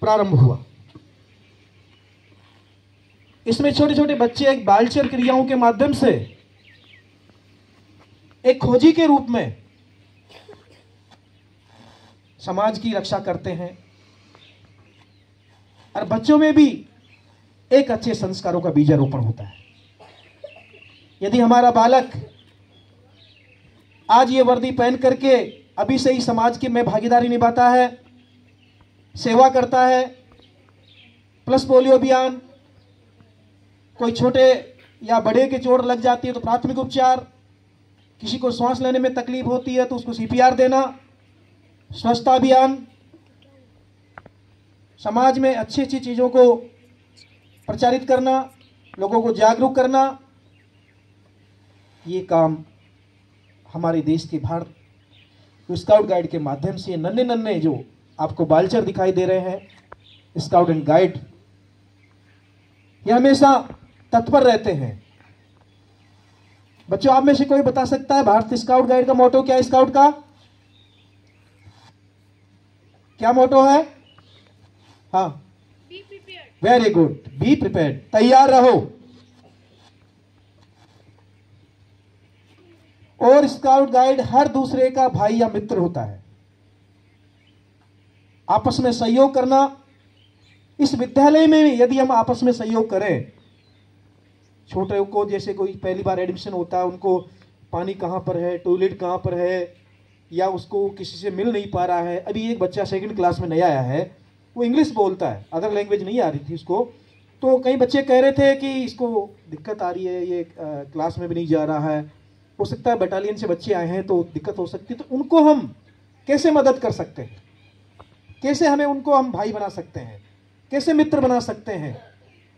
प्रारंभ हुआ। इसमें छोटे छोटे बच्चे एक बालचर क्रियाओं के माध्यम से एक खोजी के रूप में समाज की रक्षा करते हैं और बच्चों में भी एक अच्छे संस्कारों का बीजारोपण होता है। यदि हमारा बालक आज ये वर्दी पहन करके अभी से ही समाज की में भागीदारी निभाता है, सेवा करता है, प्लस पोलियो अभियान, कोई छोटे या बड़े के चोट लग जाती है तो प्राथमिक उपचार, किसी को सांस लेने में तकलीफ होती है तो उसको सीपीआर देना, स्वच्छता अभियान, समाज में अच्छी अच्छी चीज़ों को प्रचारित करना, लोगों को जागरूक करना, ये काम हमारे देश के भारत स्काउट गाइड के माध्यम से नन्हे नन्हे जो आपको बालचर दिखाई दे रहे हैं, स्काउट एंड गाइड, ये हमेशा तत्पर रहते हैं। बच्चों, आप में से कोई बता सकता है भारत स्काउट गाइड का मोटो क्या है? स्काउट का क्या मोटो है? हाँ, वेरी गुड, बी प्रिपेयर्ड, तैयार रहो। और स्काउट गाइड हर दूसरे का भाई या मित्र होता है। आपस में सहयोग करना, इस विद्यालय में यदि हम आपस में सहयोग करें, छोटे को जैसे कोई पहली बार एडमिशन होता है, उनको पानी कहाँ पर है, टॉयलेट कहाँ पर है, या उसको किसी से मिल नहीं पा रहा है। अभी एक बच्चा सेकंड क्लास में नया आया है, वो इंग्लिश बोलता है, अदर लैंग्वेज नहीं आ रही थी उसको, तो कई बच्चे कह रहे थे कि इसको दिक्कत आ रही है, ये क्लास में भी नहीं जा रहा है, हो सकता है बटालियन से बच्चे आए हैं तो दिक्कत हो सकती है। तो उनको हम कैसे मदद कर सकते हैं, कैसे हमें उनको हम भाई बना सकते हैं, कैसे मित्र बना सकते हैं,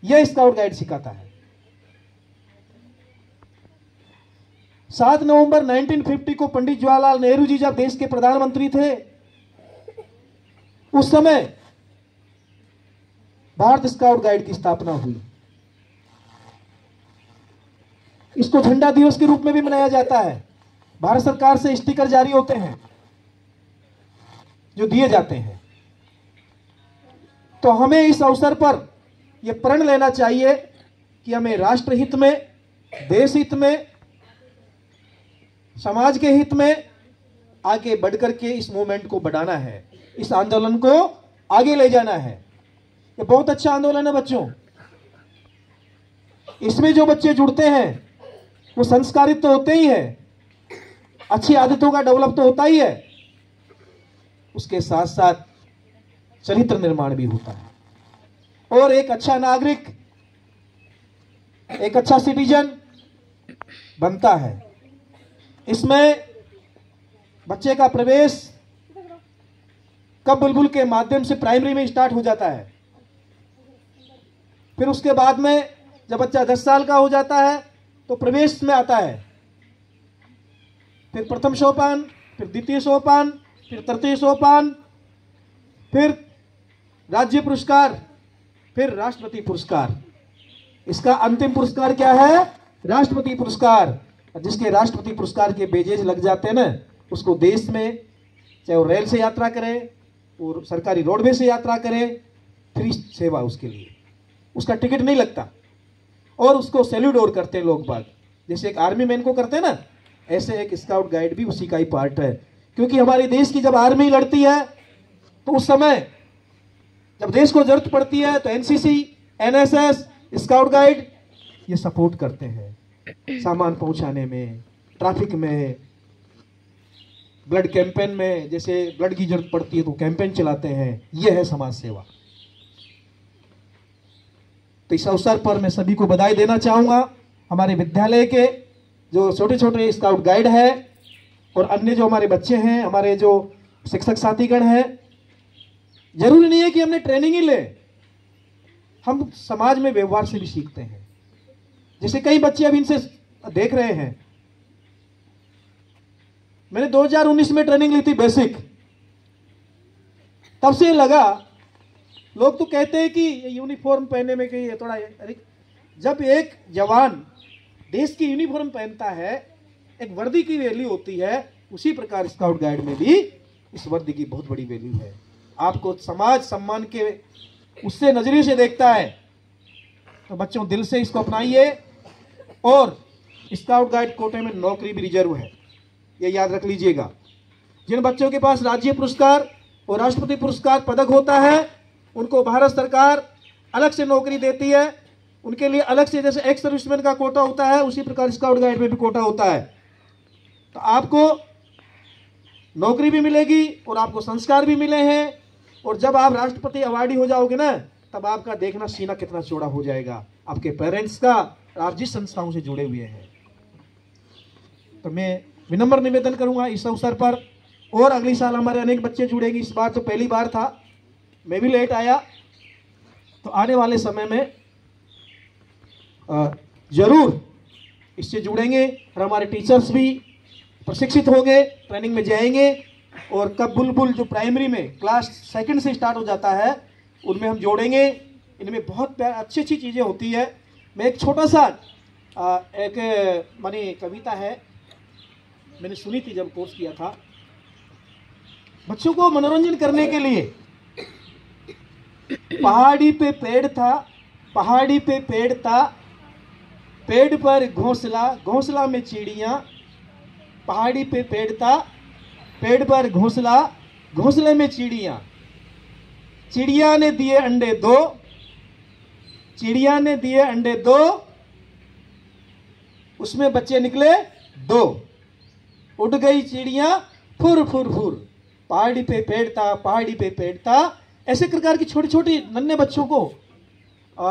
यह स्काउट गाइड सिखाता है। 7 नवंबर 1950 को पंडित जवाहरलाल नेहरू जी जब देश के प्रधानमंत्री थे, उस समय भारत स्काउट गाइड की स्थापना हुई। इसको झंडा दिवस के रूप में भी मनाया जाता है। भारत सरकार से स्टिकर जारी होते हैं जो दिए जाते हैं। तो हमें इस अवसर पर यह प्रण लेना चाहिए कि हमें राष्ट्र हित में, देश हित में, समाज के हित में आगे बढ़कर के इस मूवमेंट को बढ़ाना है, इस आंदोलन को आगे ले जाना है। ये बहुत अच्छा आंदोलन है बच्चों। इसमें जो बच्चे जुड़ते हैं वो संस्कारित तो होते ही हैं, अच्छी आदतों का डेवलप तो होता ही है, उसके साथ साथ चरित्र निर्माण भी होता है और एक अच्छा नागरिक, एक अच्छा सिटीजन बनता है। इसमें बच्चे का प्रवेश कब बुलबुल के माध्यम से प्राइमरी में स्टार्ट हो जाता है, फिर उसके बाद में जब बच्चा 10 साल का हो जाता है तो प्रवेश में आता है, फिर प्रथम सोपान, फिर द्वितीय सोपान, फिर तृतीय सोपान, फिर राज्य पुरस्कार, फिर राष्ट्रपति पुरस्कार। इसका अंतिम पुरस्कार क्या है? राष्ट्रपति पुरस्कार। जिसके राष्ट्रपति पुरस्कार के बेजेज लग जाते हैं ना, उसको देश में चाहे वो रेल से यात्रा करे और सरकारी रोडवे से यात्रा करे, फ्री सेवा उसके लिए, उसका टिकट नहीं लगता और उसको सैल्यूट और करते हैं लोग बाग, जैसे एक आर्मी मैन को करते हैं ना, ऐसे एक स्काउट गाइड भी उसी का ही पार्ट है। क्योंकि हमारे देश की जब आर्मी लड़ती है तो उस समय जब देश को जरूरत पड़ती है तो एनसीसी, एनएसएस, स्काउट गाइड ये सपोर्ट करते हैं सामान पहुंचाने में, ट्रैफिक में, ब्लड कैंपेन में, जैसे ब्लड की जरूरत पड़ती है तो कैंपेन चलाते हैं। यह है समाज सेवा। तो इस अवसर पर मैं सभी को बधाई देना चाहूंगा। हमारे विद्यालय के जो छोटे छोटे स्काउट गाइड है और अन्य जो हमारे बच्चे हैं, हमारे जो शिक्षक साथीगण हैं, जरूरी नहीं है कि हमने ट्रेनिंग ही ले, हम समाज में व्यवहार से भी सीखते हैं। जैसे कई बच्चे अभी इनसे देख रहे हैं, मैंने 2019 में ट्रेनिंग ली थी बेसिक, तब से लगा, लोग तो कहते हैं कि यूनिफॉर्म पहनने में कि थोड़ा, अरे जब एक जवान देश की यूनिफॉर्म पहनता है, एक वर्दी की वैल्यू होती है, उसी प्रकार स्काउट गाइड में भी इस वर्दी की बहुत बड़ी वैल्यू है। आपको समाज सम्मान के उससे नजरिए से देखता है। तो बच्चों दिल से इसको अपनाइए। और स्काउट गाइड कोटे में नौकरी भी रिजर्व है, ये याद रख लीजिएगा। जिन बच्चों के पास राज्य पुरस्कार और राष्ट्रपति पुरस्कार पदक होता है उनको भारत सरकार अलग से नौकरी देती है। उनके लिए अलग से, जैसे एक्स सर्विसमैन का कोटा होता है उसी प्रकार स्काउट गाइड में भी कोटा होता है। तो आपको नौकरी भी मिलेगी और आपको संस्कार भी मिले हैं। और जब आप राष्ट्रपति अवार्डी हो जाओगे ना, तब आपका देखना सीना कितना चौड़ा हो जाएगा आपके पेरेंट्स का, आप जिस संस्थाओं से जुड़े हुए हैं। तो मैं विनम्र निवेदन करूंगा इस अवसर पर, और अगली साल हमारे अनेक बच्चे जुड़ेंगे। इस बार तो पहली बार था, मैं भी लेट आया। तो आने वाले समय में जरूर इससे जुड़ेंगे और हमारे टीचर्स भी प्रशिक्षित होंगे, ट्रेनिंग में जाएंगे। और कब बुलबुल जो प्राइमरी में क्लास 2 से स्टार्ट हो जाता है उनमें हम जोड़ेंगे। इनमें बहुत अच्छी अच्छी चीज़ें होती है। मैं एक छोटा सा एक मानी कविता है, मैंने सुनी थी जब कोर्स किया था। बच्चों को मनोरंजन करने के लिए पहाड़ी पे पेड़ था, पहाड़ी पे पेड़ था, पेड़ पर घोंसला, घोंसला में चिड़ियां। पहाड़ी पे पेड़ था, पेड़ पर घोंसला, घोंसले में चिड़ियां। चिड़िया ने दिए अंडे 2, चिड़िया ने दिए अंडे 2, उसमें बच्चे निकले 2। उड़ गई चिड़िया फुर फुर फुर। पहाड़ी पे पेड़ था, पहाड़ी पे पेड़ था। ऐसे प्रकार की छोटी छोटी नन्हे बच्चों को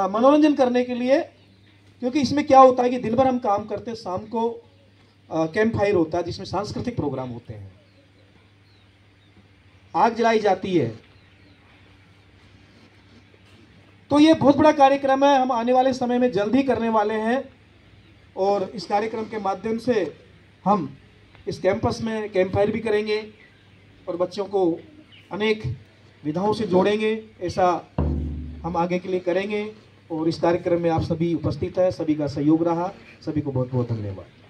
मनोरंजन करने के लिए, क्योंकि इसमें क्या होता है कि दिन भर हम काम करते हैं, शाम को कैंप फायर होता है जिसमें सांस्कृतिक प्रोग्राम होते हैं, आग जलाई जाती है। तो ये बहुत बड़ा कार्यक्रम है, हम आने वाले समय में जल्द ही करने वाले हैं। और इस कार्यक्रम के माध्यम से हम इस कैंपस में कैंप फायर भी करेंगे और बच्चों को अनेक विधाओं से जोड़ेंगे। ऐसा हम आगे के लिए करेंगे। और इस कार्यक्रम में आप सभी उपस्थित हैं, सभी का सहयोग रहा। सभी को बहुत बहुत धन्यवाद।